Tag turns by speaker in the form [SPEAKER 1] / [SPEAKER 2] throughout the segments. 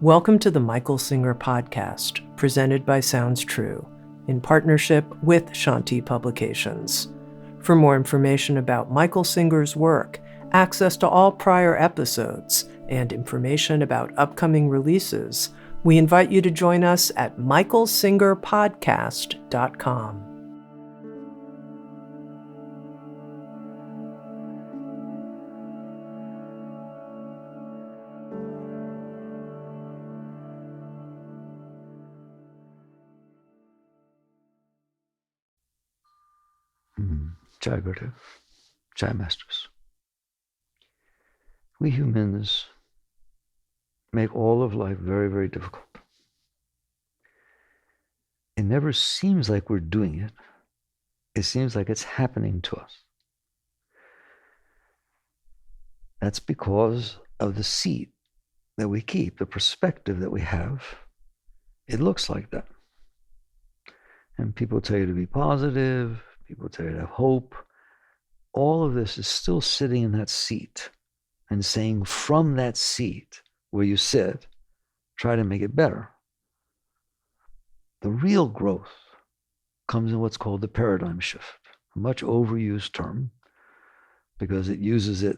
[SPEAKER 1] Welcome to the Michael Singer podcast, presented by Sounds True, in partnership with Shanti Publications. For more information about Michael Singer's work, access to all prior episodes, and information about upcoming releases, we invite you to join us at michaelsingerpodcast.com.
[SPEAKER 2] Jai Gurudev, Jai Masters. We humans make all of life very, very difficult. It never seems like we're doing it. It seems like it's happening to us. That's because of the seat that we keep, the perspective that we have. It looks like that. And people tell you to be positive. People tell you to have hope. All of this is still sitting in that seat and saying from that seat where you sit, try to make it better. The real growth comes in what's called the paradigm shift, a much overused term because it uses it.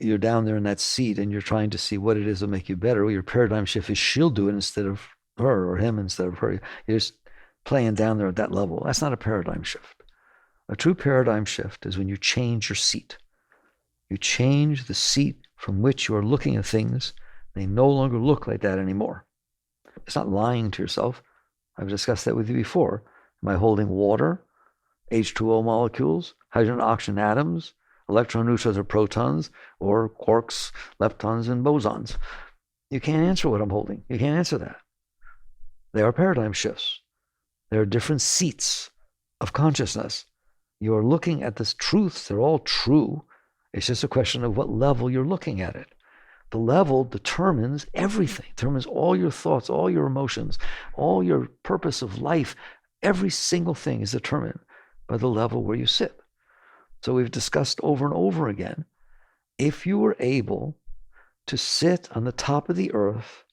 [SPEAKER 2] You're down there in that seat and you're trying to see what it is that will make you better. Well, your paradigm shift is she'll do it instead of her or him instead of her. You're just playing down there at that level. That's not a paradigm shift. A true paradigm shift is when you change your seat. You change the seat from which you are looking at things. They no longer look like that anymore. It's not lying to yourself. I've discussed that with you before. Am I holding water, H2O molecules, hydrogen, oxygen atoms, electron, neutrons, or protons, or quarks, leptons, and bosons? You can't answer what I'm holding. You can't answer that. They are paradigm shifts. There are different seats of consciousness. You're looking at this truth. They're all true. It's just a question of what level you're looking at it. The level determines everything, determines all your thoughts, all your emotions, all your purpose of life. Every single thing is determined by the level where you sit. So we've discussed over and over again, if you were able to sit on the top of the earth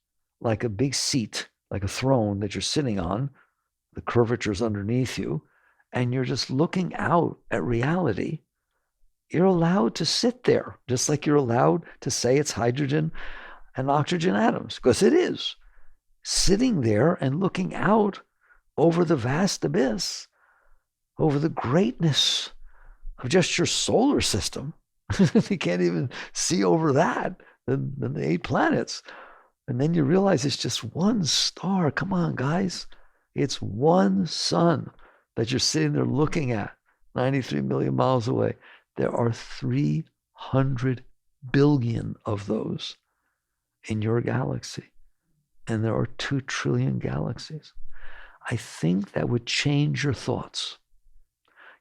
[SPEAKER 2] like a big seat, like a throne that you're sitting on, the curvature's underneath you, and you're just looking out at reality, you're allowed to sit there, just like you're allowed to say it's hydrogen and oxygen atoms, because it is. Sitting there and looking out over the vast abyss, over the greatness of just your solar system. You can't even see over that, than the 8 planets. And then you realize it's just one star. Come on, guys. It's one sun that you're sitting there looking at, 93 million miles away. There are 300 billion of those in your galaxy. And there are 2 trillion galaxies. I think that would change your thoughts.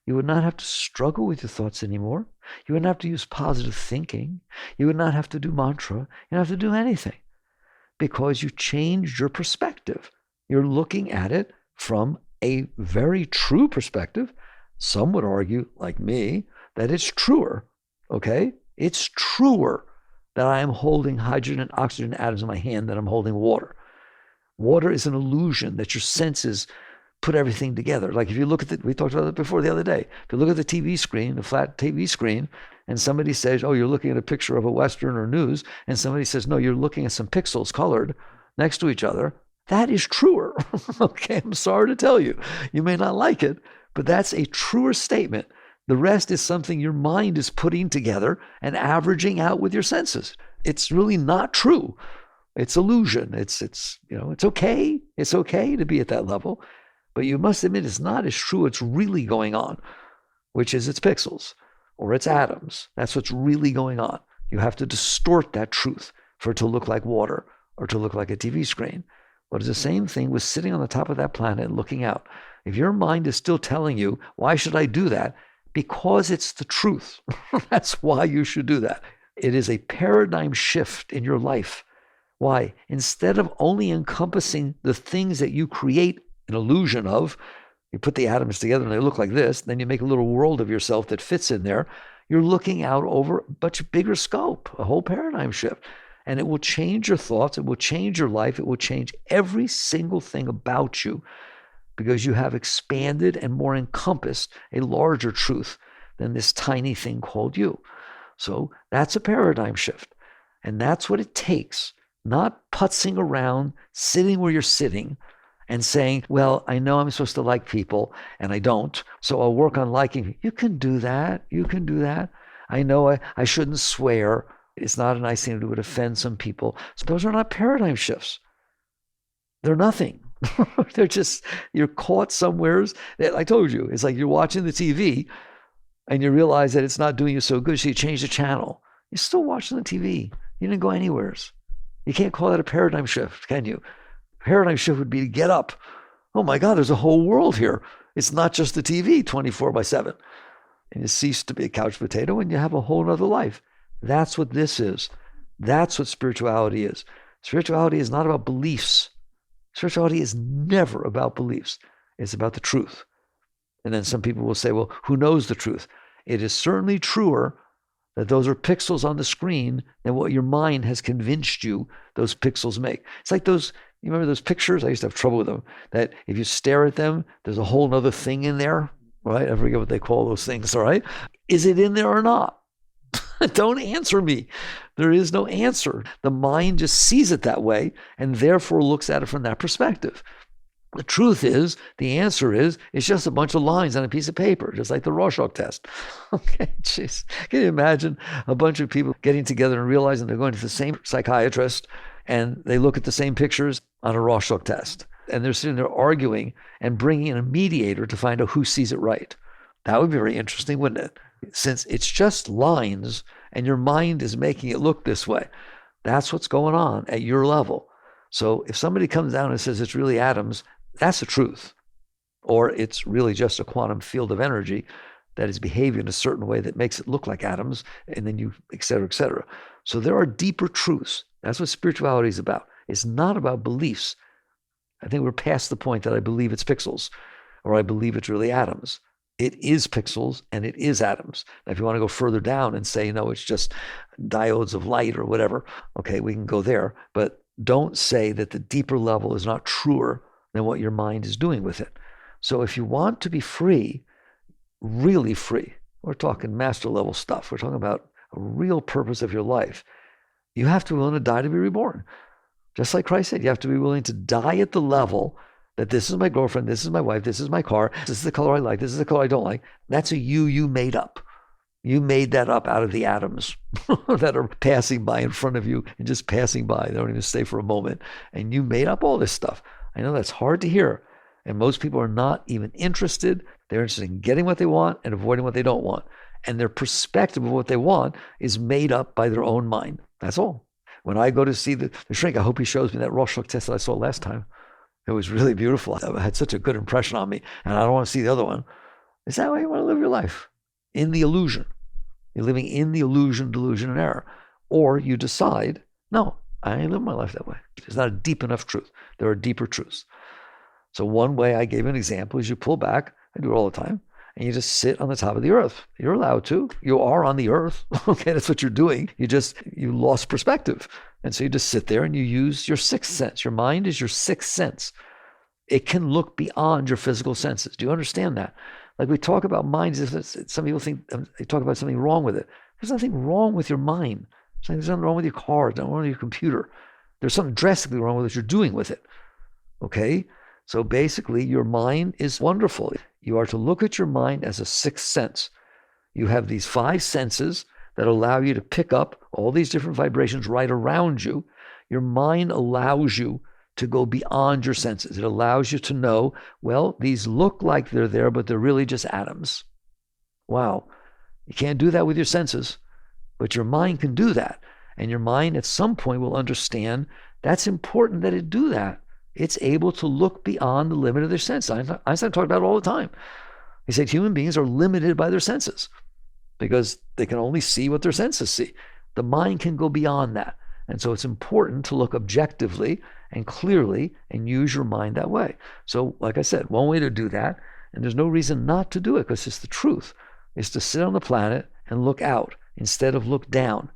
[SPEAKER 2] You would not have to struggle with your thoughts anymore. You wouldn't have to use positive thinking. You would not have to do mantra. You don't have to do anything because you changed your perspective. You're looking at it from a very true perspective. Some would argue, like me, that it's truer, okay? It's truer that I am holding hydrogen and oxygen atoms in my hand than I'm holding water. Water is an illusion that your senses put everything together. Like if you look at we talked about it before the other day. If you look at the TV screen, the flat TV screen, and somebody says, oh, you're looking at a picture of a Western or news, and somebody says, no, you're looking at some pixels colored next to each other, that is truer. Okay, I'm sorry to tell you. You may not like it, but that's a truer statement. The rest is something your mind is putting together and averaging out with your senses. It's really not true. It's illusion. It's okay. It's okay to be at that level, but you must admit it's not as true. It's really going on, which is it's pixels or it's atoms. That's what's really going on. You have to distort that truth for it to look like water or to look like a TV screen. But it's the same thing with sitting on the top of that planet and looking out. If your mind is still telling you, why should I do that? Because it's the truth. That's why you should do that. It is a paradigm shift in your life. Why? Instead of only encompassing the things that you create an illusion of, you put the atoms together and they look like this, then you make a little world of yourself that fits in there. You're looking out over a much bigger scope, a whole paradigm shift. And it will change your thoughts. It will change your life. It will change every single thing about you because you have expanded and more encompassed a larger truth than this tiny thing called you. So that's a paradigm shift. And that's what it takes, not putzing around, sitting where you're sitting and saying, well, I know I'm supposed to like people and I don't, so I'll work on liking. You can do that. You can do that. I know I shouldn't swear. It's not a nice thing to do. It would offend some people. So those are not paradigm shifts. They're nothing. They're just, you're caught somewheres. I told you, it's like you're watching the TV and you realize that it's not doing you so good, so you change the channel. You're still watching the TV. You didn't go anywhere. You can't call that a paradigm shift, can you? Paradigm shift would be to get up. Oh my God, there's a whole world here. It's not just the TV 24/7. And you cease to be a couch potato and you have a whole other life. That's what this is. That's what spirituality is. Spirituality is not about beliefs. Spirituality is never about beliefs. It's about the truth. And then some people will say, well, who knows the truth? It is certainly truer that those are pixels on the screen than what your mind has convinced you those pixels make. It's like those, you remember those pictures? I used to have trouble with them, that if you stare at them, there's a whole other thing in there, right? I forget what they call those things, all right? Is it in there or not? Don't answer me. There is no answer. The mind just sees it that way and therefore looks at it from that perspective. The truth is, the answer is, it's just a bunch of lines on a piece of paper, just like the Rorschach test. Okay, jeez. Can you imagine a bunch of people getting together and realizing they're going to the same psychiatrist and they look at the same pictures on a Rorschach test and they're sitting there arguing and bringing in a mediator to find out who sees it right? That would be very interesting, wouldn't it? Since it's just lines and your mind is making it look this way. That's what's going on at your level. So if somebody comes down and says it's really atoms, that's the truth. Or it's really just a quantum field of energy that is behaving in a certain way that makes it look like atoms, and then you, et cetera, et cetera. So there are deeper truths. That's what spirituality is about. It's not about beliefs. I think we're past the point that I believe it's pixels or I believe it's really atoms. It is pixels and it is atoms. Now, if you want to go further down and say, no, it's just diodes of light or whatever, okay, we can go there. But don't say that the deeper level is not truer than what your mind is doing with it. So if you want to be free, really free, we're talking master level stuff. We're talking about a real purpose of your life. You have to be willing to die to be reborn. Just like Christ said, you have to be willing to die at the level that this is my girlfriend, this is my wife, this is my car, this is the color I like, this is the color I don't like. That's a you made up. You made that up out of the atoms that are passing by in front of you and just passing by. They don't even stay for a moment. And you made up all this stuff. I know that's hard to hear. And most people are not even interested. They're interested in getting what they want and avoiding what they don't want. And their perspective of what they want is made up by their own mind. That's all. When I go to see the shrink, I hope he shows me that Rorschach test that I saw last time. It was really beautiful. It had such a good impression on me. And I don't want to see the other one. Is that how you want to live your life? In the illusion. You're living in the illusion, delusion, and error. Or you decide, no, I ain't living my life that way. It's not a deep enough truth. There are deeper truths. So one way I gave an example is you pull back, I do it all the time, and you just sit on the top of the earth. You're allowed to. You are on the earth. Okay, that's what you're doing. You lost perspective. And so you just sit there and you use your sixth sense. Your mind is your sixth sense. It can look beyond your physical senses. Do you understand that? Like we talk about minds, some people think they talk about something wrong with it. There's nothing wrong with your mind. There's nothing wrong with your car. There's nothing wrong with your computer. There's something drastically wrong with what you're doing with it. Okay? So basically, your mind is wonderful. You are to look at your mind as a sixth sense. You have these five senses that allow you to pick up all these different vibrations right around you. Your mind allows you to go beyond your senses. It allows you to know, well, these look like they're there, but they're really just atoms. Wow. You can't do that with your senses, but your mind can do that. And your mind at some point will understand that's important that it do that. It's able to look beyond the limit of their senses. Einstein talked about it all the time. He said human beings are limited by their senses because they can only see what their senses see. The mind can go beyond that. And so it's important to look objectively and clearly and use your mind that way. So like I said, one way to do that, and there's no reason not to do it because it's the truth, is to sit on the planet and look out instead of look down.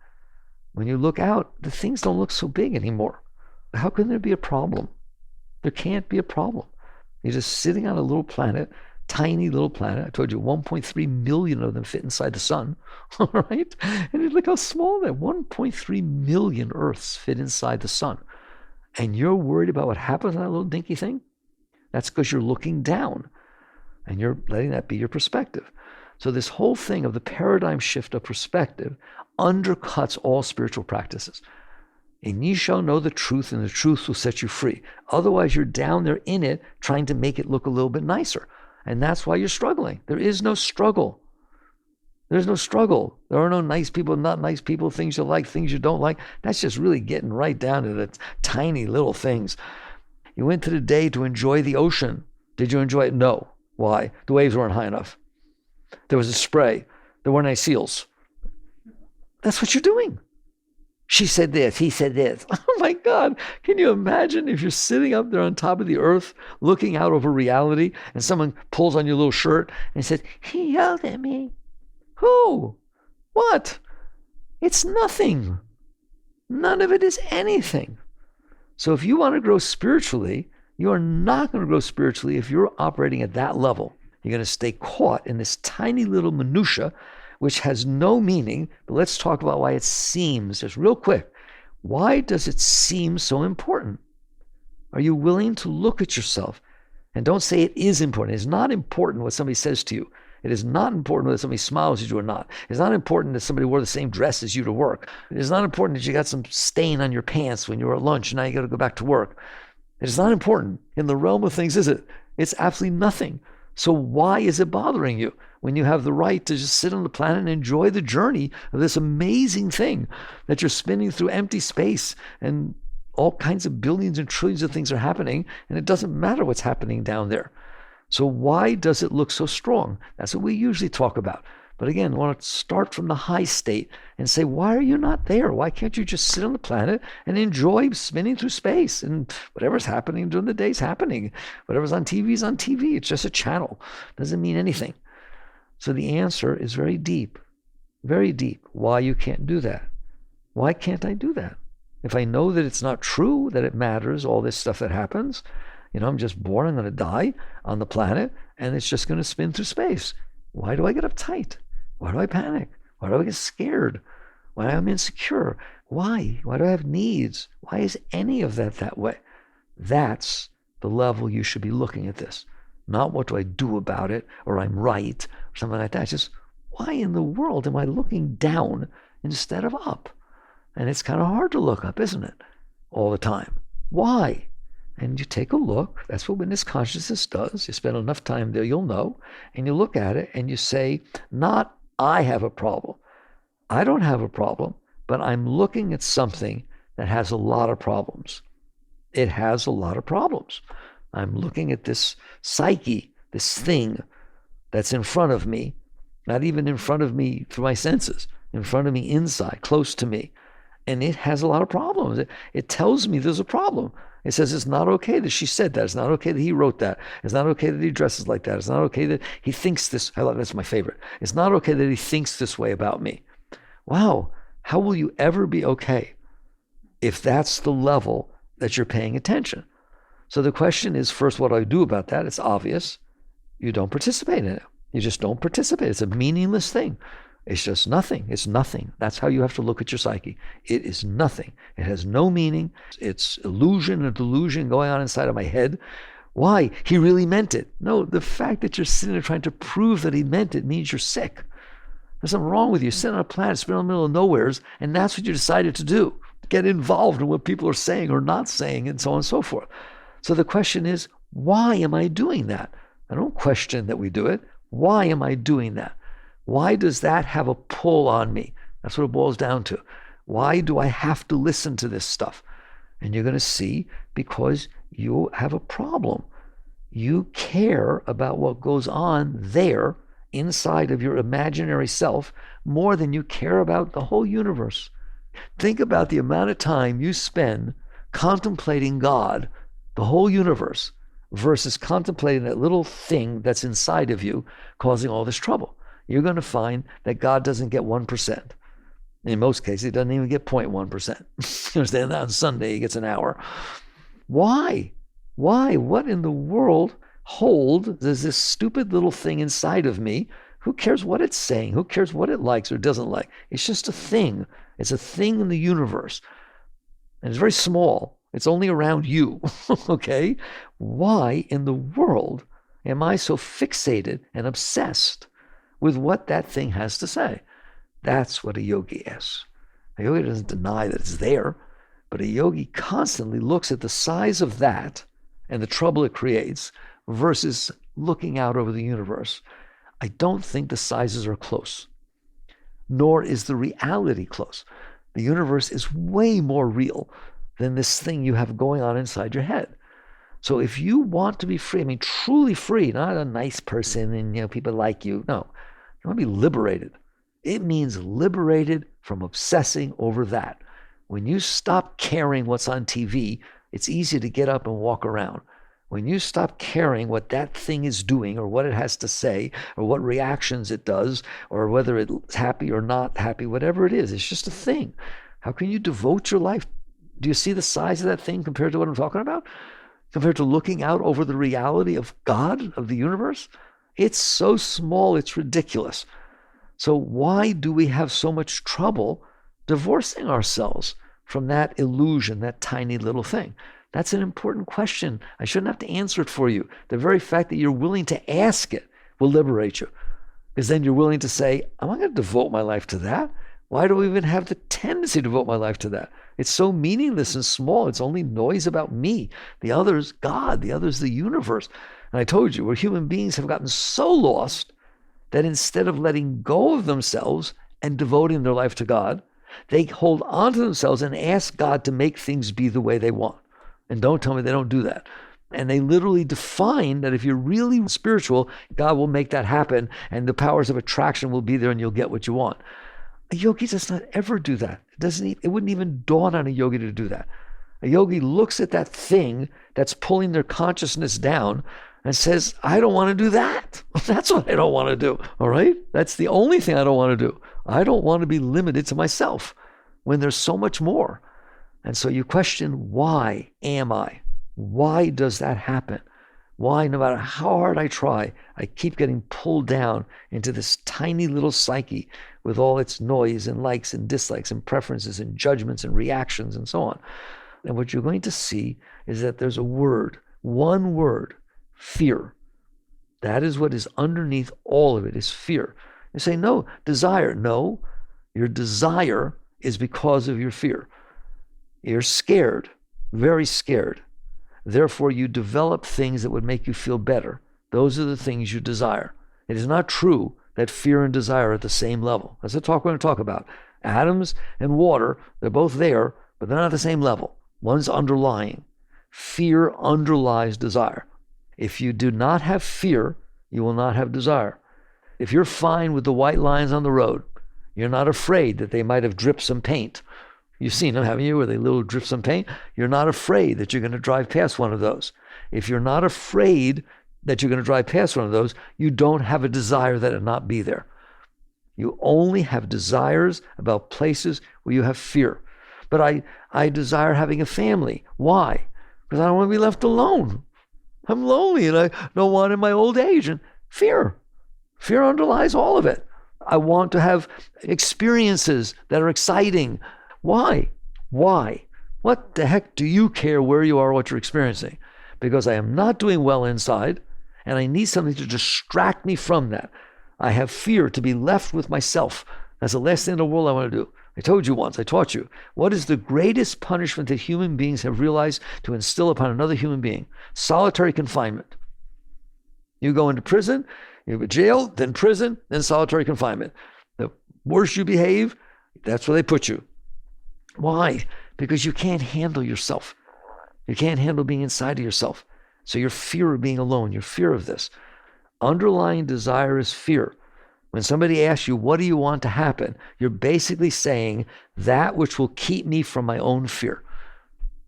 [SPEAKER 2] When you look out, the things don't look so big anymore. How can there be a problem? There can't be a problem. You're just sitting on a little planet, tiny little planet. I told you 1.3 million of them fit inside the sun, all right? And look how small that 1.3 million Earths fit inside the sun. And you're worried about what happens to that little dinky thing? That's because you're looking down and you're letting that be your perspective. So this whole thing of the paradigm shift of perspective undercuts all spiritual practices. And ye shall know the truth, and the truth will set you free. Otherwise, you're down there in it, trying to make it look a little bit nicer. And that's why you're struggling. There is no struggle. There's no struggle. There are no nice people, not nice people, things you like, things you don't like. That's just really getting right down to the tiny little things. You went to the day to enjoy the ocean. Did you enjoy it? No. Why? The waves weren't high enough. There was a spray. There weren't any seals. That's what you're doing. She said this, he said this. Oh my God. Can you imagine if you're sitting up there on top of the earth, looking out over reality, and someone pulls on your little shirt and says, he yelled at me. Who? What? It's nothing. None of it is anything. So if you want to grow spiritually, you are not going to grow spiritually if you're operating at that level. You're going to stay caught in this tiny little minutia, which has no meaning. But let's talk about why it seems, just real quick. Why does it seem so important? Are you willing to look at yourself? And don't say it is important. It's not important what somebody says to you. It is not important whether somebody smiles at you or not. It's not important that somebody wore the same dress as you to work. It is not important that you got some stain on your pants when you were at lunch and now you got to go back to work. It is not important in the realm of things, is it? It's absolutely nothing. So why is it bothering you when you have the right to just sit on the planet and enjoy the journey of this amazing thing that you're spinning through empty space and all kinds of billions and trillions of things are happening and it doesn't matter what's happening down there. So why does it look so strong? That's what we usually talk about. But again, I want to start from the high state and say, why are you not there? Why can't you just sit on the planet and enjoy spinning through space? And whatever's happening during the day is happening. Whatever's on TV is on TV. It's just a channel. It doesn't mean anything. So the answer is very deep, very deep. Why you can't do that? Why can't I do that? If I know that it's not true, that it matters, all this stuff that happens, I'm just born, I'm going to die on the planet, and it's just going to spin through space. Why do I get uptight? Why do I panic? Why do I get scared? Why am I insecure? Why? Why do I have needs? Why is any of that way? That's the level you should be looking at this. Not what do I do about it, or I'm right, or something like that. It's just, why in the world am I looking down instead of up? And it's kind of hard to look up, isn't it? All the time. Why? And you take a look. That's what witness consciousness does. You spend enough time there, you'll know. And you look at it and you say, not I have a problem. I don't have a problem, but I'm looking at something that has a lot of problems. It has a lot of problems. I'm looking at this psyche, this thing that's in front of me, not even in front of me through my senses, in front of me inside, close to me. And it has a lot of problems. It tells me there's a problem. It says it's not okay that she said that. It's not okay that he wrote that. It's not okay that he dresses like that. It's not okay that he thinks this. That's my favorite. It's not okay that he thinks this way about me. Wow. How will you ever be okay if that's the level that you're paying attention? So the question is, first, what do I do about that? It's obvious. You don't participate in it. You just don't participate. It's a meaningless thing. It's just nothing. It's nothing. That's how you have to look at your psyche. It is nothing. It has no meaning. It's illusion and delusion going on inside of my head. Why? He really meant it. No, the fact that you're sitting there trying to prove that he meant it means you're sick. There's something wrong with you. Sitting on a planet, spinning in the middle of nowheres, and that's what you decided to do. Get involved in what people are saying or not saying, and so on and so forth. So the question is, why am I doing that? I don't question that we do it. Why am I doing that? Why does that have a pull on me? That's what it boils down to. Why do I have to listen to this stuff? And you're going to see, because you have a problem. You care about what goes on there inside of your imaginary self more than you care about the whole universe. Think about the amount of time you spend contemplating God, the whole universe, versus contemplating that little thing that's inside of you causing all this trouble. You're going to find that God doesn't get 1%. In most cases, he doesn't even get 0.1%. You understand? On Sunday, he gets an hour. Why? Why? What in the world does this stupid little thing inside of me? Who cares what it's saying? Who cares what it likes or doesn't like? It's just a thing. It's a thing in the universe. And it's very small. It's only around you, okay? Why in the world am I so fixated and obsessed with what that thing has to say? That's what a yogi asks. A yogi doesn't deny that it's there, but a yogi constantly looks at the size of that and the trouble it creates versus looking out over the universe. I don't think the sizes are close, nor is the reality close. The universe is way more real than this thing you have going on inside your head. So if you want to be free, I mean, truly free, not a nice person and people like you. No, you want to be liberated. It means liberated from obsessing over that. When you stop caring what's on TV, it's easy to get up and walk around. When you stop caring what that thing is doing or what it has to say or what reactions it does or whether it's happy or not happy, whatever it is, it's just a thing. How can you devote your life? Do you see the size of that thing compared to what I'm talking about? Compared to looking out over the reality of God, of the universe? It's so small, it's ridiculous. So why do we have so much trouble divorcing ourselves from that illusion, that tiny little thing? That's an important question. I shouldn't have to answer it for you. The very fact that you're willing to ask it will liberate you. Because then you're willing to say, I'm not going to devote my life to that. Why do I even have the tendency to devote my life to that? It's so meaningless and small. It's only noise about me. The other's God. The other's the universe. And I told you, where human beings have gotten so lost that instead of letting go of themselves and devoting their life to God, they hold on to themselves and ask God to make things be the way they want. And don't tell me they don't do that. And they literally define that if you're really spiritual, God will make that happen and the powers of attraction will be there and you'll get what you want. A yogi does not ever do that. It wouldn't even dawn on a yogi to do that. A yogi looks at that thing that's pulling their consciousness down and says, I don't want to do that. That's what I don't want to do. All right? That's the only thing I don't want to do. I don't want to be limited to myself when there's so much more. And so you question, why am I? Why does that happen? Why, no matter how hard I try, I keep getting pulled down into this tiny little psyche with all its noise and likes and dislikes and preferences and judgments and reactions and so on. And what you're going to see is that there's a word, one word, fear. That is what is underneath all of it, is fear. You say, no, desire. No, your desire is because of your fear. You're scared, very scared. Therefore, you develop things that would make you feel better. Those are the things you desire. It is not true that fear and desire are at the same level. That's what we're going to talk about. Atoms and water, they're both there, but they're not at the same level. One's underlying. Fear underlies desire. If you do not have fear, you will not have desire. If you're fine with the white lines on the road, you're not afraid that they might have dripped some paint. You've seen them, haven't you, where they little drip some paint? You're not afraid that you're going to drive past one of those. If you're not afraid that you're going to drive past one of those, you don't have a desire that it not be there. You only have desires about places where you have fear. But I desire having a family. Why? Because I don't want to be left alone. I'm lonely and I don't want in my old age. And fear. Fear underlies all of it. I want to have experiences that are exciting. Why? Why? What the heck do you care where you are, what you're experiencing? Because I am not doing well inside, and I need something to distract me from that. I have fear to be left with myself. That's the last thing in the world I want to do. I told you once, I taught you, what is the greatest punishment that human beings have realized to instill upon another human being? Solitary confinement. You go into prison, you go to jail, then prison, then solitary confinement. The worse you behave, that's where they put you. Why? Because you can't handle yourself. You can't handle being inside of yourself. So your fear of being alone, your fear of this. Underlying desire is fear. When somebody asks you, what do you want to happen? You're basically saying that which will keep me from my own fear.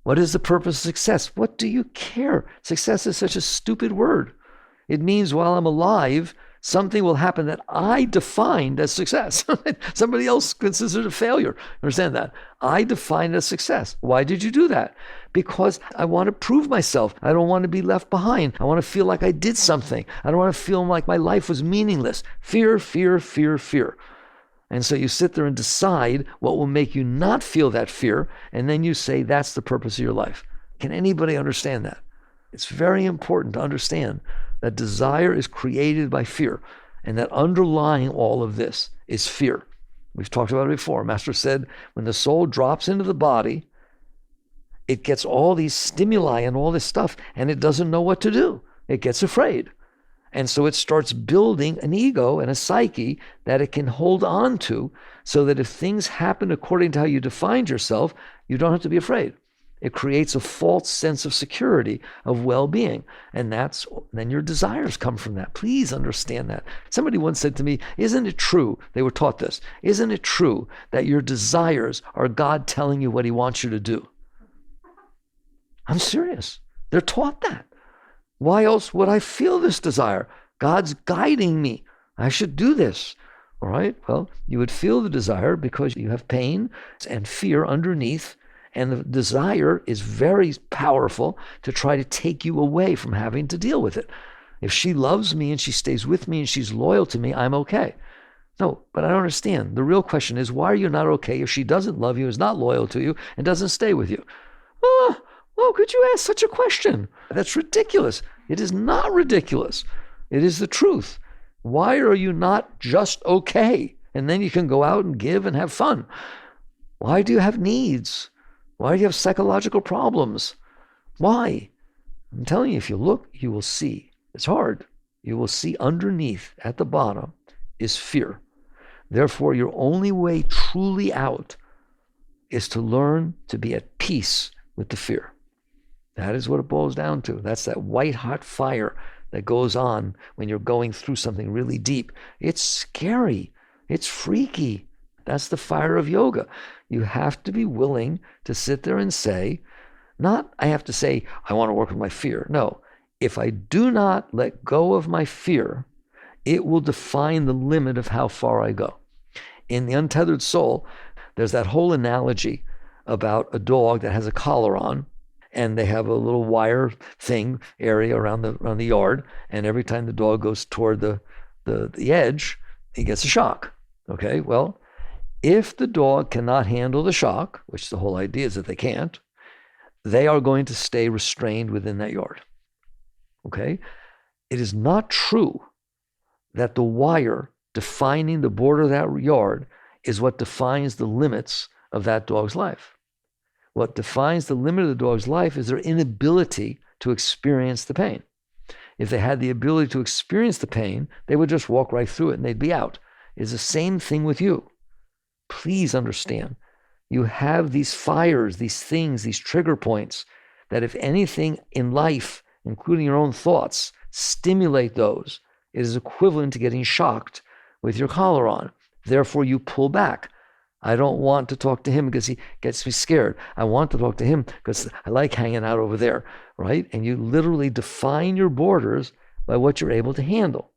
[SPEAKER 2] What is the purpose of success? What do you care? Success is such a stupid word. It means while I'm alive, something will happen that I defined as success. Somebody else considers it a failure. Understand that? I defined it as success. Why did you do that? Because I want to prove myself. I don't want to be left behind. I want to feel like I did something. I don't want to feel like my life was meaningless. Fear, fear, fear, fear. And so you sit there and decide what will make you not feel that fear, and then you say that's the purpose of your life. Can anybody understand that? It's very important to understand that desire is created by fear, and that underlying all of this is fear. We've talked about it before. Master said when the soul drops into the body, it gets all these stimuli and all this stuff, and it doesn't know what to do. It gets afraid. And so it starts building an ego and a psyche that it can hold on to, so that if things happen according to how you defined yourself, you don't have to be afraid. It creates a false sense of security, of well-being. And then your desires come from that. Please understand that. Somebody once said to me, isn't it true, they were taught this, isn't it true that your desires are God telling you what he wants you to do? I'm serious. They're taught that. Why else would I feel this desire? God's guiding me. I should do this. All right? Well, you would feel the desire because you have pain and fear underneath. And the desire is very powerful to try to take you away from having to deal with it. If she loves me and she stays with me and she's loyal to me, I'm okay. No, but I don't understand. The real question is, why are you not okay if she doesn't love you, is not loyal to you, and doesn't stay with you? Oh, could you ask such a question? That's ridiculous. It is not ridiculous. It is the truth. Why are you not just okay? And then you can go out and give and have fun. Why do you have needs? Why do you have psychological problems? Why? I'm telling you, if you look, you will see. It's hard. You will see underneath, at the bottom, is fear. Therefore, your only way truly out is to learn to be at peace with the fear. That is what it boils down to. That's that white hot fire that goes on when you're going through something really deep. It's scary. It's freaky. That's the fire of yoga. You have to be willing to sit there and say, not I have to say, I want to work with my fear. No, if I do not let go of my fear, it will define the limit of how far I go. In the Untethered Soul, there's that whole analogy about a dog that has a collar on, and they have a little wire thing area around the yard, and every time the dog goes toward the edge, he gets a shock. Okay, well, if the dog cannot handle the shock, which the whole idea is that they can't, they are going to stay restrained within that yard. Okay? It is not true that the wire defining the border of that yard is what defines the limits of that dog's life. What defines the limit of the dog's life is their inability to experience the pain. If they had the ability to experience the pain, they would just walk right through it and they'd be out. It's the same thing with you. Please understand, you have these fires, these things, these trigger points that if anything in life, including your own thoughts, stimulate those, it is equivalent to getting shocked with your collar on. Therefore, you pull back. I don't want to talk to him because he gets me scared. I want to talk to him because I like hanging out over there, right? And you literally define your borders by what you're able to handle.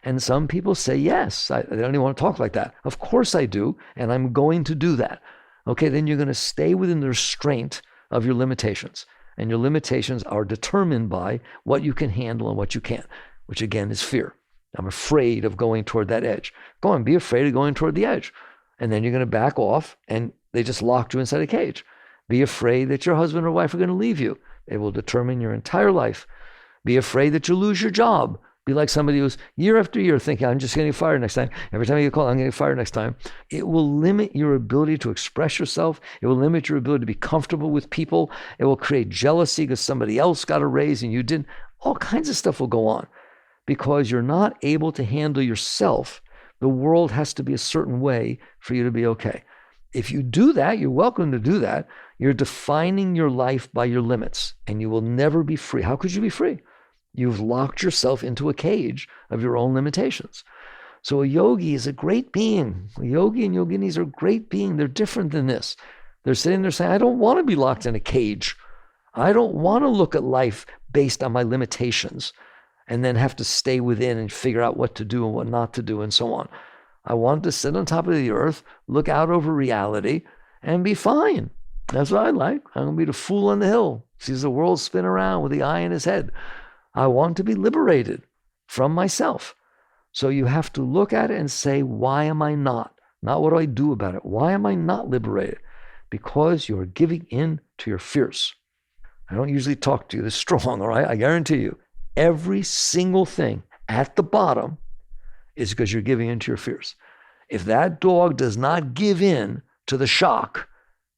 [SPEAKER 2] And some people say, yes, I don't even want to talk like that. Of course I do, and I'm going to do that. Okay, then you're going to stay within the restraint of your limitations. And your limitations are determined by what you can handle and what you can't, which again is fear. I'm afraid of going toward that edge. Go on, be afraid of going toward the edge. And then you're going to back off, and they just locked you inside a cage. Be afraid that your husband or wife are going to leave you. It will determine your entire life. Be afraid that you'll lose your job. Be like somebody who's year after year thinking, I'm just getting fired next time. Every time you get called, I'm getting fired next time. It will limit your ability to express yourself. It will limit your ability to be comfortable with people. It will create jealousy because somebody else got a raise and you didn't. All kinds of stuff will go on because you're not able to handle yourself. The world has to be a certain way for you to be okay. If you do that, you're welcome to do that. You're defining your life by your limits, and you will never be free. How could you be free? You've locked yourself into a cage of your own limitations. So a yogi is a great being. A yogi and yoginis are a great being. They're different than this. They're sitting there saying, I don't want to be locked in a cage. I don't want to look at life based on my limitations. and then have to stay within and figure out what to do and what not to do and so on. I want to sit on top of the earth, look out over reality, and be fine. That's what I like. I'm going to be the fool on the hill, sees the world spin around with the eye in his head. I want to be liberated from myself. So you have to look at it and say, why am I not? Not what do I do about it? Why am I not liberated? Because you're giving in to your fears. I don't usually talk to you this strong, all right? I guarantee you, every single thing at the bottom is because you're giving in to your fears. If that dog does not give in to the shock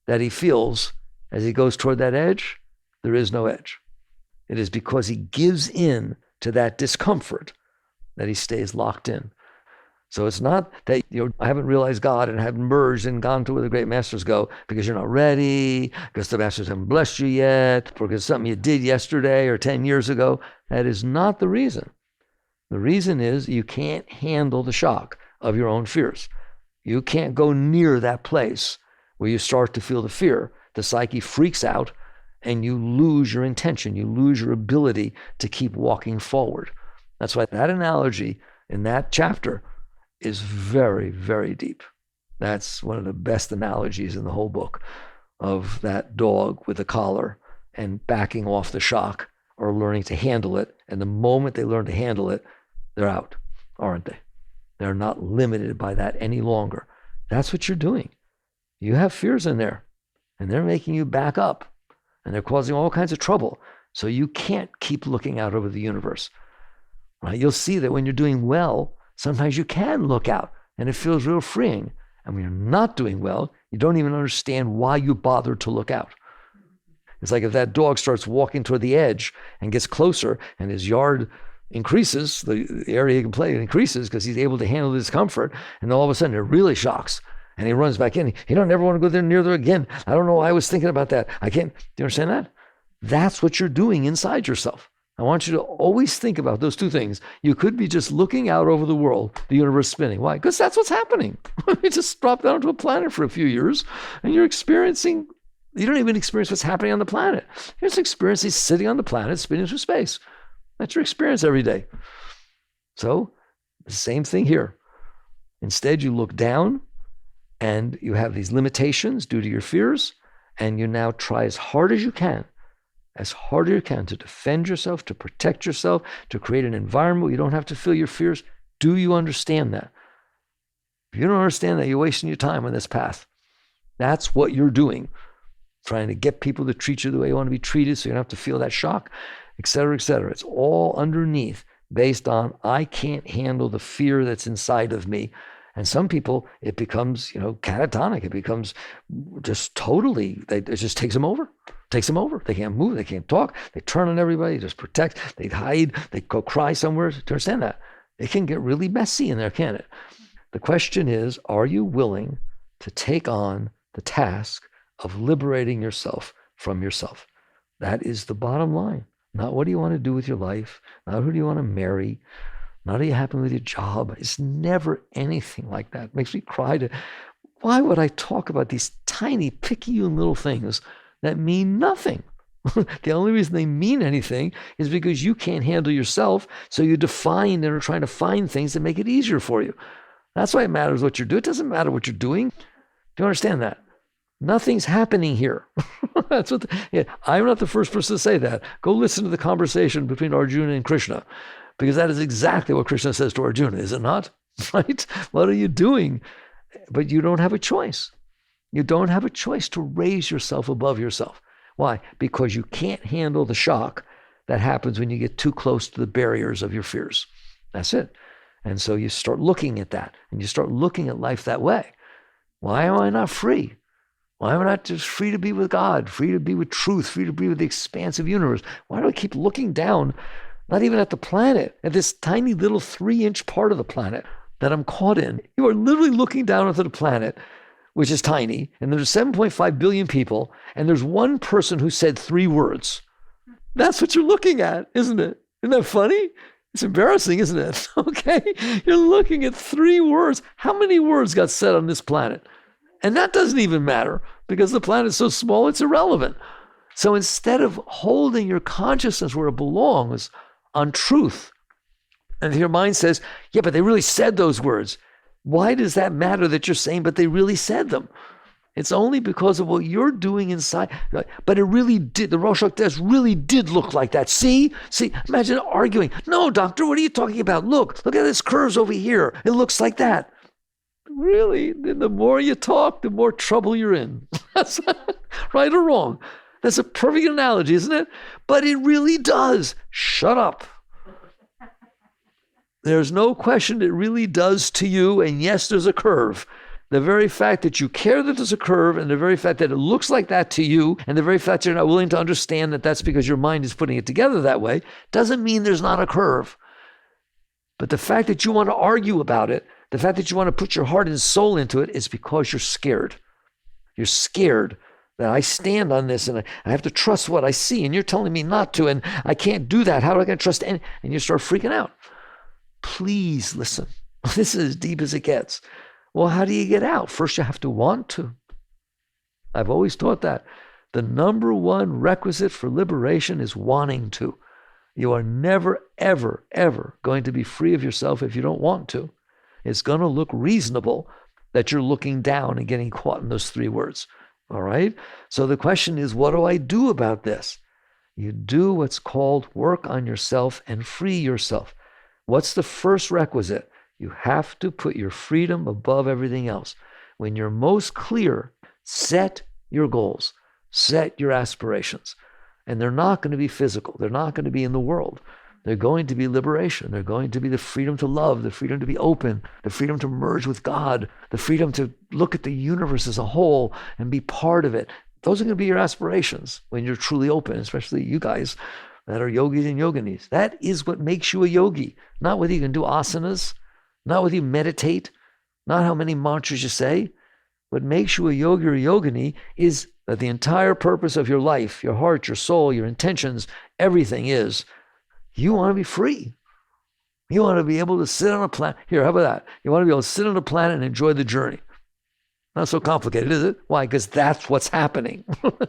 [SPEAKER 2] that he feels as he goes toward that edge, there is no edge. It is because he gives in to that discomfort that he stays locked in. So it's not that I haven't realized God and haven't merged and gone to where the great masters go because you're not ready, because the masters haven't blessed you yet, because something you did yesterday or 10 years ago. That is not the reason. The reason is you can't handle the shock of your own fears. You can't go near that place where you start to feel the fear. The psyche freaks out and you lose your intention. You lose your ability to keep walking forward. That's why that analogy in that chapter is very, very deep. That's one of the best analogies in the whole book of that dog with a collar and backing off the shock or learning to handle it. And the moment they learn to handle it, they're out, aren't they? They're not limited by that any longer. That's what you're doing. You have fears in there and they're making you back up and they're causing all kinds of trouble. So you can't keep looking out over the universe, right? You'll see that when you're doing well, sometimes you can look out and it feels real freeing. And when you're not doing well, you don't even understand why you bothered to look out. It's like if that dog starts walking toward the edge and gets closer and his yard increases, the area he can play increases because he's able to handle the discomfort. And then all of a sudden it really shocks and he runs back in. He don't ever want to go there near there again. I don't know why I was thinking about that. I can't. Do you understand that? That's what you're doing inside yourself. I want you to always think about those two things. You could be just looking out over the world, the universe spinning. Why? Because that's what's happening. You just drop down to a planet for a few years and you don't even experience what's happening on the planet. You're just experiencing sitting on the planet, spinning through space. That's your experience every day. So the same thing here. Instead, you look down and you have these limitations due to your fears, and you now try as hard as you can to defend yourself, to protect yourself, to create an environment where you don't have to feel your fears. Do you understand that? If you don't understand that, you're wasting your time on this path. That's what you're doing. Trying to get people to treat you the way you want to be treated so you don't have to feel that shock, et cetera, et cetera. It's all underneath based on I can't handle the fear that's inside of me. And some people, it becomes, catatonic. It becomes just totally, it just takes them over. They can't move. They can't talk. They turn on everybody, just protect. They hide. They go cry somewhere. Do you understand that? It can get really messy in there, can't it? The question is, are you willing to take on the task of liberating yourself from yourself? That is the bottom line. Not what do you want to do with your life, not who do you want to marry, not are you happy with your job. It's never anything like that. It makes me cry. Why would I talk about these tiny, picayune little things that mean nothing? The only reason they mean anything is because you can't handle yourself, so you define and are trying to find things that make it easier for you. That's why it matters what you do. It doesn't matter what you're doing. Do you understand that? Nothing's happening here. That's what. I'm not the first person to say that. Go listen to the conversation between Arjuna and Krishna, because that is exactly what Krishna says to Arjuna, is it not? Right? What are you doing? But you don't have a choice. You don't have a choice to raise yourself above yourself. Why? Because you can't handle the shock that happens when you get too close to the barriers of your fears. That's it. And so you start looking at that, and you start looking at life that way. Why am I not free? Why am I not just free to be with God, free to be with truth, free to be with the expansive universe? Why do I keep looking down, not even at the planet, at this tiny little 3-inch part of the planet that I'm caught in? You are literally looking down onto the planet, which is tiny, and there's 7.5 billion people, and there's one person who said 3 words. That's what you're looking at, isn't it? Isn't that funny? It's embarrassing, isn't it? Okay? You're looking at 3 words. How many words got said on this planet? And that doesn't even matter because the planet is so small, it's irrelevant. So instead of holding your consciousness where it belongs on truth, And your mind says, yeah, but they really said those words. Why does that matter that you're saying, but they really said them? It's only because of what you're doing inside. But it really did. The Rosh Hashanah really did look like that. See, imagine arguing. No, doctor, what are you talking about? Look at this curves over here. It looks like that. Really, the more you talk, the more trouble you're in. That's right or wrong. That's a perfect analogy, isn't it? But it really does. Shut up. There's no question it really does to you. And yes, there's a curve. The very fact that you care that there's a curve, and the very fact that it looks like that to you, and the very fact that you're not willing to understand that that's because your mind is putting it together that way, doesn't mean there's not a curve. But the fact that you want to argue about it, the fact that you want to put your heart and soul into it, is because you're scared. You're scared that I stand on this and I have to trust what I see, and you're telling me not to, and I can't do that. How do I get trust? And you start freaking out. Please listen. This is as deep as it gets. Well, how do you get out? First, you have to want to. I've always taught that. The number one requisite for liberation is wanting to. You are never, ever, ever going to be free of yourself if you don't want to. It's going to look reasonable that you're looking down and getting caught in those three words. All right? So the question is, what do I do about this? You do what's called work on yourself and free yourself. What's the first requisite? You have to put your freedom above everything else. When you're most clear, set your goals, set your aspirations. And they're not going to be physical. They're not going to be in the world. They're going to be liberation. They're going to be the freedom to love, the freedom to be open, the freedom to merge with God, the freedom to look at the universe as a whole and be part of it. Those are going to be your aspirations when you're truly open, especially you guys that are yogis and yoginis. That is what makes you a yogi, not whether you can do asanas, not whether you meditate, not how many mantras you say. What makes you a yogi or a yogini is that the entire purpose of your life, your heart, your soul, your intentions, everything is, you want to be free. You want to be able to sit on a planet. Here, how about that? You want to be able to sit on a planet and enjoy the journey. Not so complicated, is it? Why? Because that's what's happening.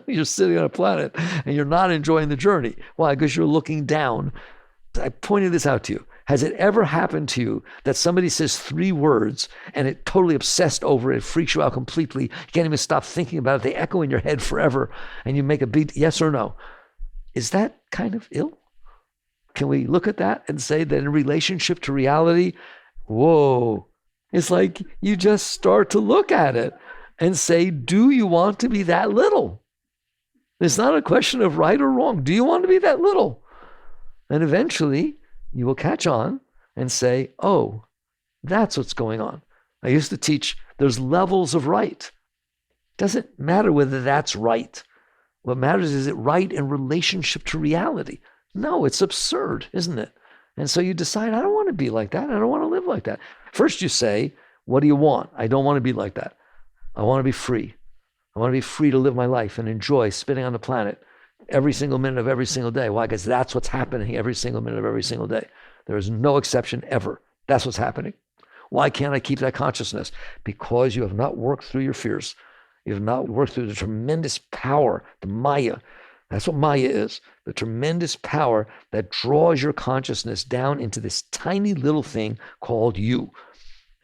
[SPEAKER 2] You're sitting on a planet and you're not enjoying the journey. Why? Because you're looking down. I pointed this out to you. Has it ever happened to you that somebody says three words and it totally obsessed over it, it freaks you out completely, you can't even stop thinking about it, they echo in your head forever, and you make a big yes or no? Is that kind of ill? Can we look at that and say that in relationship to reality, whoa, it's like you just start to look at it and say, do you want to be that little? It's not a question of right or wrong. Do you want to be that little? And eventually, you will catch on and say, oh, that's what's going on. I used to teach there's levels of right. It doesn't matter whether that's right. What matters is it right in relationship to reality. No, it's absurd, isn't it? And so you decide, I don't want to be like that. I don't want to live like that. First you say, what do you want? I don't want to be like that. I want to be free. I want to be free to live my life and enjoy spinning on the planet every single minute of every single day. Why? Because that's what's happening every single minute of every single day. There is no exception ever. That's what's happening. Why can't I keep that consciousness? Because you have not worked through your fears. You have not worked through the tremendous power, the Maya. That's what Maya is, the tremendous power that draws your consciousness down into this tiny little thing called you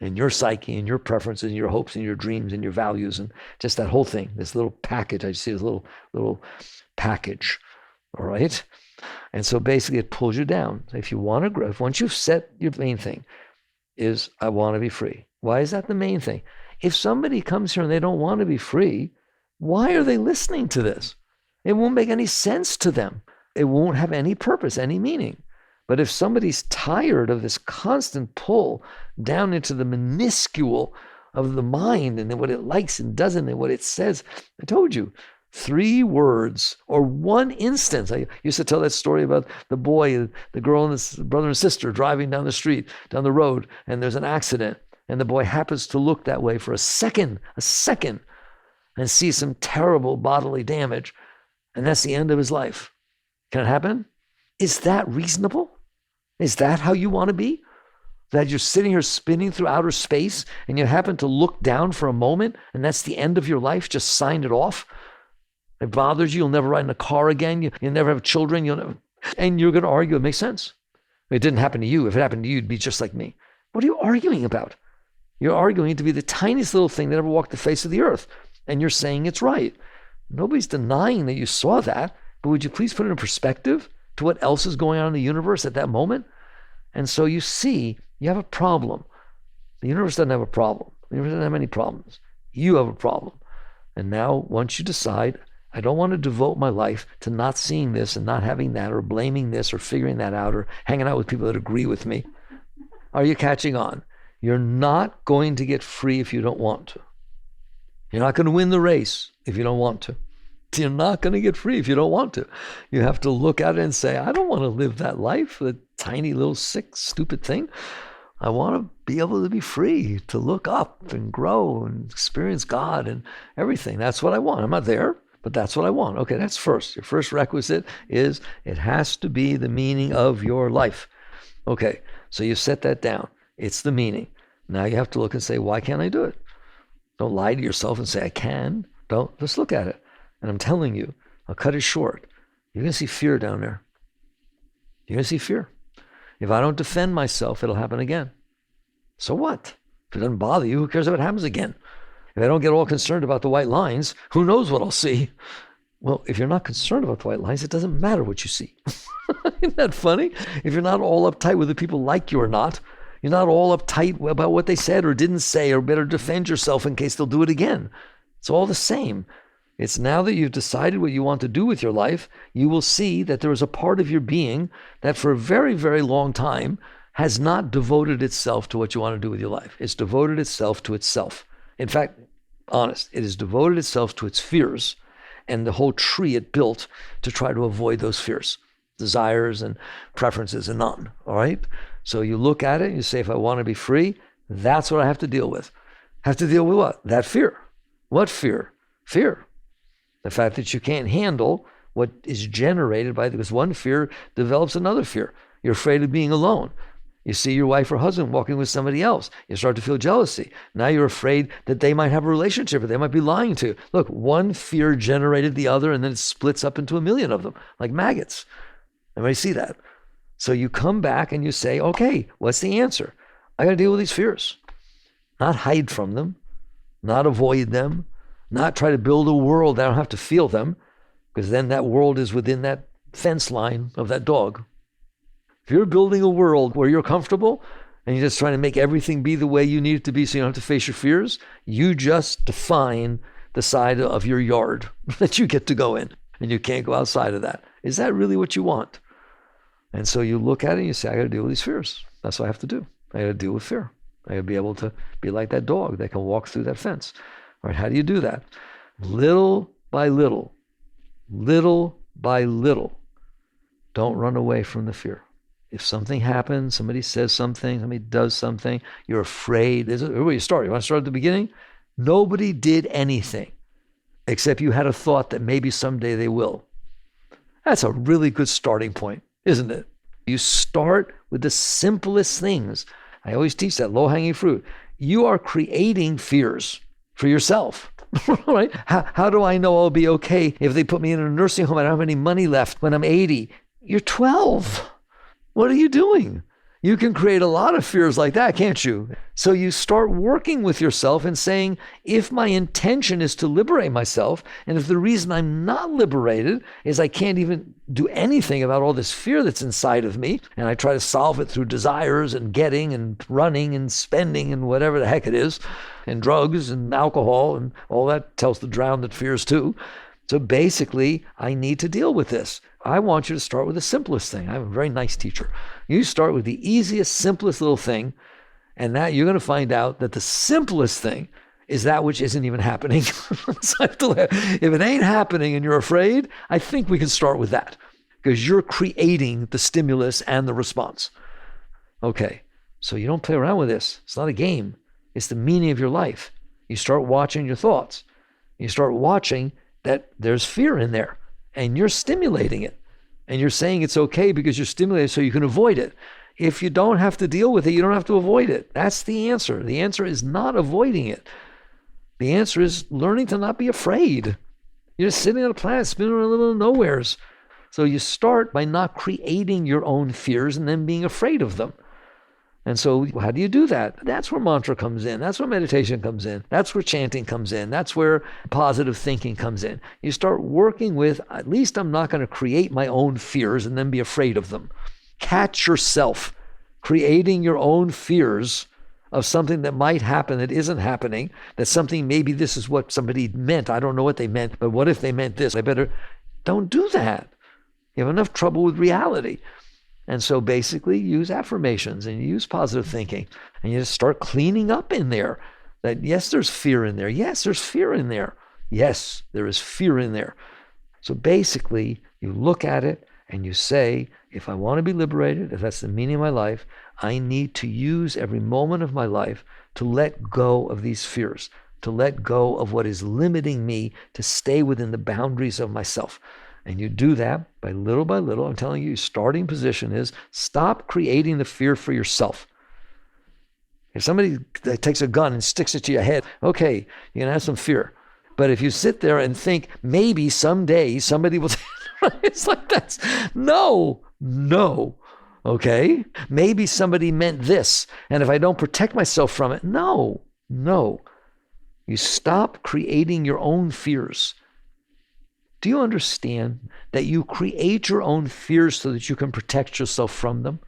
[SPEAKER 2] and your psyche and your preferences and your hopes and your dreams and your values and just that whole thing, this little package. I see this little package, all right? And so basically it pulls you down. If you want to grow, once you've set your main thing is, I want to be free. Why is that the main thing? If somebody comes here and they don't want to be free, why are they listening to this? It won't make any sense to them. It won't have any purpose, any meaning. But if somebody's tired of this constant pull down into the minuscule of the mind and then what it likes and doesn't and what it says, I told you, 3 words or one instance. I used to tell that story about the boy, the girl and his brother and sister driving down the street, down the road, and there's an accident. And the boy happens to look that way for a second, and see some terrible bodily damage. And that's the end of his life. Can it happen? Is that reasonable? Is that how you want to be? That you're sitting here spinning through outer space and you happen to look down for a moment and that's the end of your life? Just sign it off? It bothers you. You'll never ride in a car again. You'll never have children. And you're going to argue. It makes sense. It didn't happen to you. If it happened to you, you'd be just like me. What are you arguing about? You're arguing to be the tiniest little thing that ever walked the face of the earth. And you're saying it's right. Nobody's denying that you saw that, but would you please put it in perspective to what else is going on in the universe at that moment? And so you see, you have a problem. The universe doesn't have a problem. The universe doesn't have any problems. You have a problem. And now, once you decide, I don't want to devote my life to not seeing this and not having that, or blaming this, or figuring that out, or hanging out with people that agree with me. Are you catching on? You're not going to get free if you don't want to. You're not going to win the race if you don't want to. You're not going to get free if you don't want to. You have to look at it and say, I don't want to live that life, a tiny little sick, stupid thing. I want to be able to be free, to look up and grow and experience God and everything. That's what I want. I'm not there, but that's what I want. Okay, that's first. Your first requisite is it has to be the meaning of your life. Okay, so you set that down. It's the meaning. Now you have to look and say, why can't I do it? Don't lie to yourself and say, I can. Don't. Just look at it. And I'm telling you, I'll cut it short. You're going to see fear down there. You're going to see fear. If I don't defend myself, it'll happen again. So what? If it doesn't bother you, who cares if it happens again? If I don't get all concerned about the white lines, who knows what I'll see? Well, if you're not concerned about the white lines, it doesn't matter what you see. Isn't that funny? If you're not all uptight whether people like you or not, you're not all uptight about what they said or didn't say, or better defend yourself in case they'll do it again. It's all the same. It's now that you've decided what you want to do with your life, you will see that there is a part of your being that for a very, very long time has not devoted itself to what you want to do with your life. It's devoted itself to itself. In fact, honest, it has devoted itself to its fears and the whole tree it built to try to avoid those fears, desires and preferences and none, all right? So you look at it and you say, if I want to be free, that's what I have to deal with. Have to deal with what? That fear. What fear? Fear. The fact that you can't handle what is generated by, because one fear develops another fear. You're afraid of being alone. You see your wife or husband walking with somebody else. You start to feel jealousy. Now you're afraid that they might have a relationship or they might be lying to you. Look, one fear generated the other, and then it splits up into a million of them, like maggots. Everybody see that? So you come back and you say, okay, what's the answer? I got to deal with these fears. Not hide from them, not avoid them, not try to build a world that I don't have to feel them, because then that world is within that fence line of that dog. If you're building a world where you're comfortable and you're just trying to make everything be the way you need it to be so you don't have to face your fears, you just define the side of your yard that you get to go in, and you can't go outside of that. Is that really what you want? And so you look at it and you say, I got to deal with these fears. That's what I have to do. I got to deal with fear. I got to be able to be like that dog that can walk through that fence. All right, how do you do that? Little by little, little by little. Don't run away from the fear. If something happens, somebody says something, somebody does something, you're afraid. Where you start? You want to start at the beginning? Nobody did anything except you had a thought that maybe someday they will. That's a really good starting point, isn't it? You start with the simplest things. I always teach that low-hanging fruit. You are creating fears for yourself, right? How do I know I'll be okay if they put me in a nursing home and I don't have any money left when I'm 80? You're 12. What are you doing? You can create a lot of fears like that, can't you? So you start working with yourself and saying, if my intention is to liberate myself, and if the reason I'm not liberated is I can't even do anything about all this fear that's inside of me, and I try to solve it through desires and getting and running and spending and whatever the heck it is, and drugs and alcohol and all that tells to drown that fears too. So basically, I need to deal with this. I want you to start with the simplest thing. I'm a very nice teacher. You start with the easiest, simplest little thing, and that you're going to find out that the simplest thing is that which isn't even happening. So if it ain't happening and you're afraid, I think we can start with that, because you're creating the stimulus and the response. Okay, so you don't play around with this. It's not a game. It's the meaning of your life. You start watching your thoughts. You start watching that there's fear in there, and you're stimulating it. And you're saying it's okay because you're stimulated so you can avoid it. If you don't have to deal with it, you don't have to avoid it. That's the answer. The answer is not avoiding it. The answer is learning to not be afraid. You're just sitting on a planet spinning around little nowheres. So you start by not creating your own fears and then being afraid of them. And so how do you do that? That's where mantra comes in. That's where meditation comes in. That's where chanting comes in. That's where positive thinking comes in. You start working with, at least I'm not going to create my own fears and then be afraid of them. Catch yourself creating your own fears of something that might happen that isn't happening, that something, maybe this is what somebody meant. I don't know what they meant, but what if they meant this? Don't do that. You have enough trouble with reality. And so basically use affirmations and use positive thinking, and you just start cleaning up in there that, yes, there's fear in there. Yes, there's fear in there. Yes, there is fear in there. So basically you look at it and you say, if I want to be liberated, if that's the meaning of my life, I need to use every moment of my life to let go of these fears, to let go of what is limiting me to stay within the boundaries of myself. And you do that by little. I'm telling you, starting position is stop creating the fear for yourself. If somebody takes a gun and sticks it to your head, okay, you're going to have some fear. But if you sit there and think, maybe someday somebody will, it's like that's, no, okay? Maybe somebody meant this, and if I don't protect myself from it, no. You stop creating your own fears. Do you understand that you create your own fears so that you can protect yourself from them?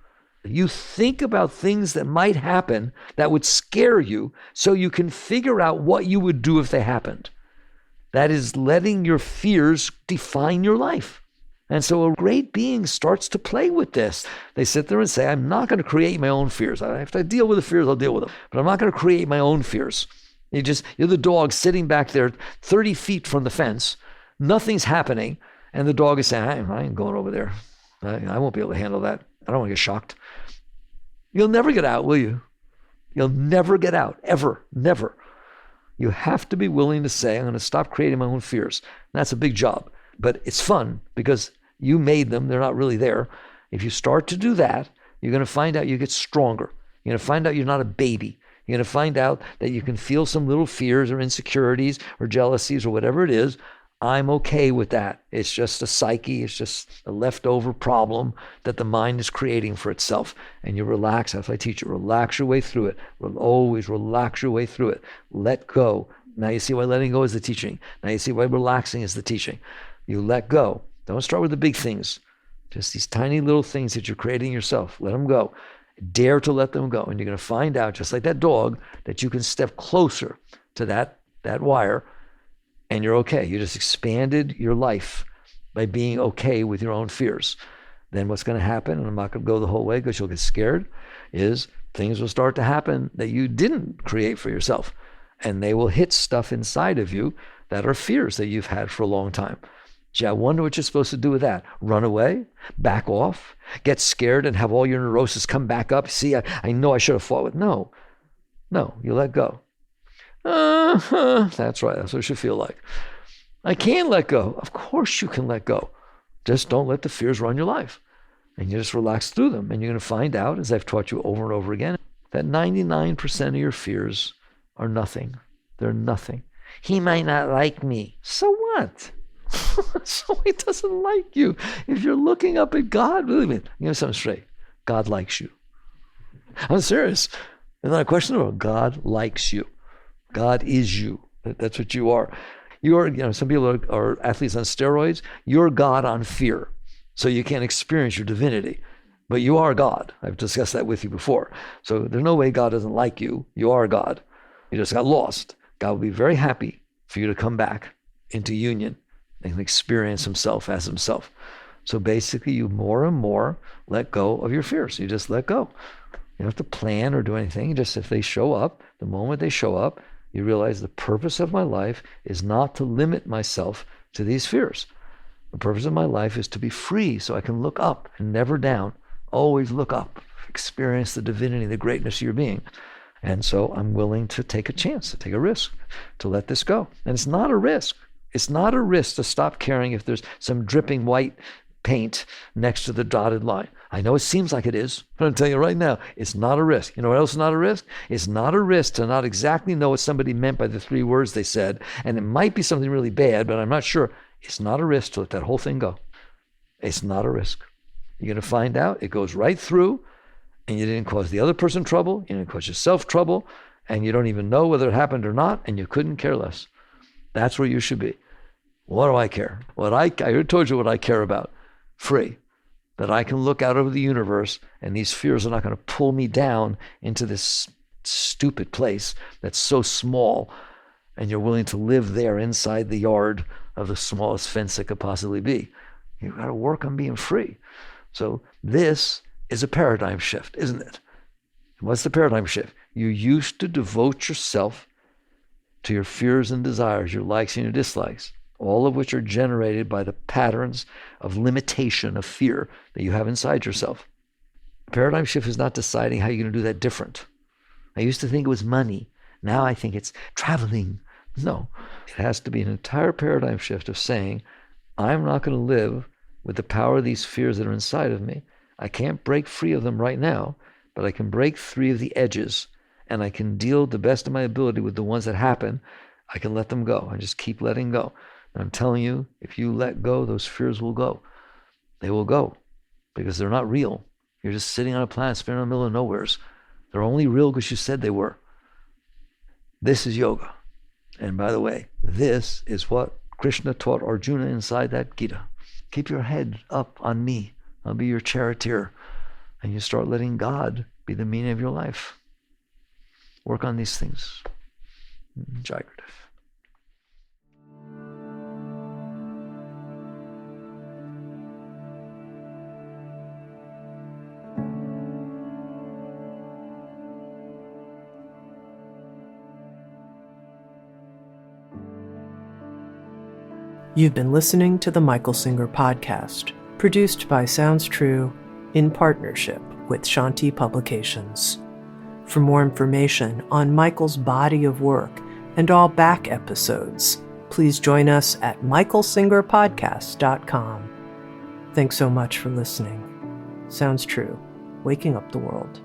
[SPEAKER 2] You think about things that might happen that would scare you so you can figure out what you would do if they happened. That is letting your fears define your life. And so a great being starts to play with this. They sit there and say, I'm not going to create my own fears. If I deal with the fears, I'll deal with them. But I'm not going to create my own fears. You're the dog sitting back there 30 feet from the fence. Nothing's happening. And the dog is saying, I ain't going over there. I won't be able to handle that. I don't want to get shocked. You'll never get out, will you? You'll never get out, ever, never. You have to be willing to say, I'm going to stop creating my own fears. And that's a big job, but it's fun because you made them. They're not really there. If you start to do that, you're going to find out you get stronger. You're going to find out you're not a baby. You're going to find out that you can feel some little fears or insecurities or jealousies or whatever it is. I'm okay with that. It's just a psyche. It's just a leftover problem that the mind is creating for itself. And you relax. That's what I teach you. Relax your way through it. Always relax your way through it. Let go. Now you see why letting go is the teaching. Now you see why relaxing is the teaching. You let go. Don't start with the big things. Just these tiny little things that you're creating yourself. Let them go. Dare to let them go. And you're going to find out, just like that dog, that you can step closer to that wire. And you're okay. You just expanded your life by being okay with your own fears. Then what's going to happen, and I'm not going to go the whole way because you'll get scared, is things will start to happen that you didn't create for yourself. And they will hit stuff inside of you that are fears that you've had for a long time. Gee, I wonder what you're supposed to do with that. Run away? Back off? Get scared and have all your neurosis come back up? See, I know I should have fought with. No, you let go. That's right. That's what it should feel like. I can't let go. Of course you can let go. Just don't let the fears run your life. And you just relax through them. And you're going to find out, as I've taught you over and over again, that 99% of your fears are nothing. They're nothing. He might not like me. So what? So he doesn't like you. If you're looking up at God, believe me, you know something straight. God likes you. I'm serious. It's not a question about God likes you. God is you. That's what you are. Some people are athletes on steroids. You're God on fear. So you can't experience your divinity. But you are God. I've discussed that with you before. So there's no way God doesn't like you. You are God. You just got lost. God will be very happy for you to come back into union and experience himself as himself. So basically you more and more let go of your fears. You just let go. You don't have to plan or do anything. Just if they show up, the moment they show up, you realize the purpose of my life is not to limit myself to these fears. The purpose of my life is to be free so I can look up and never down. Always look up. Experience the divinity, the greatness of your being. And so I'm willing to take a chance, to take a risk, to let this go. And it's not a risk. It's not a risk to stop caring if there's some dripping white paint next to the dotted line. I know it seems like it is, but I'm telling you right now, it's not a risk. You know what else is not a risk? It's not a risk to not exactly know what somebody meant by the 3 words they said, and it might be something really bad, but I'm not sure. It's not a risk to let that whole thing go. It's not a risk. You're going to find out it goes right through, and you didn't cause the other person trouble, you didn't cause yourself trouble, and you don't even know whether it happened or not, and you couldn't care less. That's where you should be. What do I care? I already told you what I care about. Free. That I can look out over the universe, and these fears are not going to pull me down into this stupid place that's so small, and you're willing to live there inside the yard of the smallest fence that could possibly be. You've got to work on being free. So this is a paradigm shift, isn't it? What's the paradigm shift? You used to devote yourself to your fears and desires, your likes and your dislikes, all of which are generated by the patterns of limitation, of fear that you have inside yourself. A paradigm shift is not deciding how you're going to do that different. I used to think it was money. Now I think it's traveling. No, it has to be an entire paradigm shift of saying, I'm not going to live with the power of these fears that are inside of me. I can't break free of them right now, but I can break free of the edges, and I can deal to the best of my ability with the ones that happen. I can let them go. I just keep letting go. And I'm telling you, if you let go, those fears will go. They will go because they're not real. You're just sitting on a planet spinning in the middle of nowheres. They're only real because you said they were. This is yoga. And by the way, this is what Krishna taught Arjuna inside that Gita. Keep your head up on me. I'll be your charioteer. And you start letting God be the meaning of your life. Work on these things. Jai Gurudev.
[SPEAKER 1] You've been listening to the Michael Singer Podcast, produced by Sounds True in partnership with Shanti Publications. For more information on Michael's body of work and all back episodes, please join us at michaelsingerpodcast.com. Thanks so much for listening. Sounds True, waking up the world.